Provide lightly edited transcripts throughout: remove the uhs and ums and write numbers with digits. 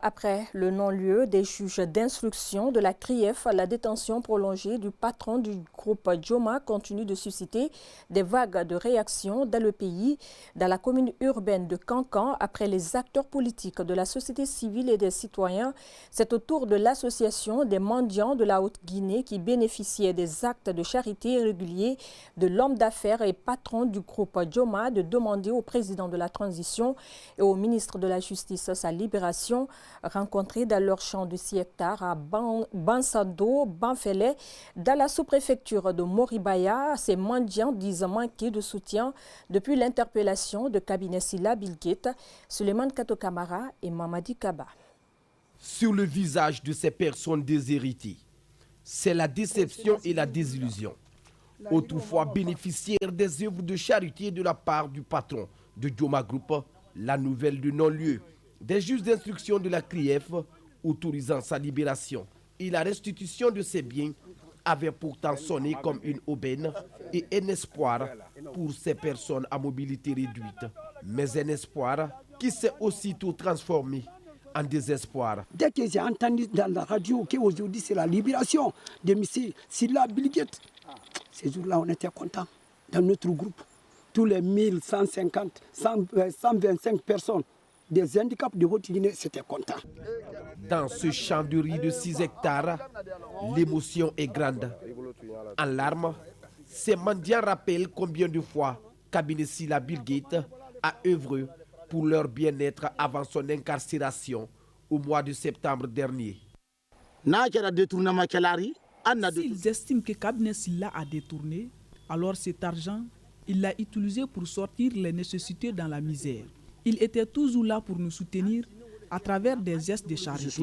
Après le non-lieu des juges d'instruction de la CRIEF, la détention prolongée du patron du groupe Joma continue de susciter des vagues de réactions dans le pays. Dans la commune urbaine de Kankan, après les acteurs politiques de la société civile et des citoyens, c'est au tour de l'association des mendiants de la Haute-Guinée qui bénéficiait des actes de charité réguliers de l'homme d'affaires et patron du groupe Joma de demander au président de la transition et au ministre de la Justice sa libération. Rencontrés dans leur champ de 6 hectares à Bansado, Banfele, dans la sous-préfecture de Moribaya, ces mendiants disent manquer de soutien depuis l'interpellation de cabinet Silla Bilgate, Suleiman Katokamara et Mamadi Kaba. Sur le visage de ces personnes déshéritées, c'est la déception et la désillusion. Autrefois bénéficiaires des œuvres de charité de la part du patron de Joma Group, la nouvelle de non-lieu des juges d'instruction de la CRIEF autorisant sa libération et la restitution de ses biens avait pourtant sonné comme une aubaine et un espoir pour ces personnes à mobilité réduite. Mais un espoir qui s'est aussitôt transformé en désespoir. Dès que j'ai entendu dans la radio qu'aujourd'hui c'est la libération de M. Silla Bilgate, ces jours-là on était contents dans notre groupe. Tous les 1150, 125 personnes des handicaps de Haute-Guinée, c'était content. Dans ce champ de riz de 6 hectares, l'émotion est grande. En larmes, ces mendiants rappellent combien de fois cabinet Silla Bilgate a œuvré pour leur bien-être avant son incarcération au mois de septembre dernier. S'ils estiment que cabinet Silla a détourné, alors cet argent, il l'a utilisé pour sortir les nécessités dans la misère. Il était toujours là pour nous soutenir à travers des gestes de charité.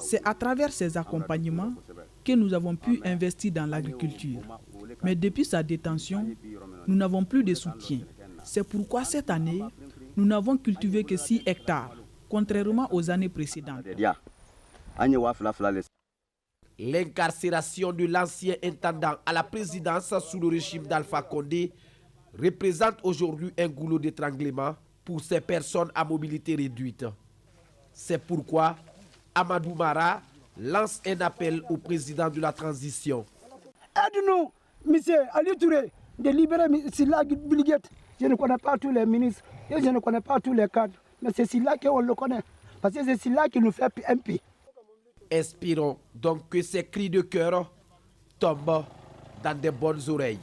C'est à travers ces accompagnements que nous avons pu investir dans l'agriculture. Mais depuis sa détention, nous n'avons plus de soutien. C'est pourquoi cette année, nous n'avons cultivé que 6 hectares, contrairement aux années précédentes. L'incarcération de l'ancien intendant à la présidence sous le régime d'Alpha Condé représente aujourd'hui un goulot d'étranglement pour ces personnes à mobilité réduite. C'est pourquoi Amadou Mara lance un appel au président de la transition. Aide-nous, monsieur Ali Touré, de libérer Silla Bilgate. Je ne connais pas tous les ministres et je ne connais pas tous les cadres, mais c'est Silla qu'on le connaît, parce que c'est Silla qui nous fait MP. Espérons donc que ces cris de cœur tombent dans de bonnes oreilles.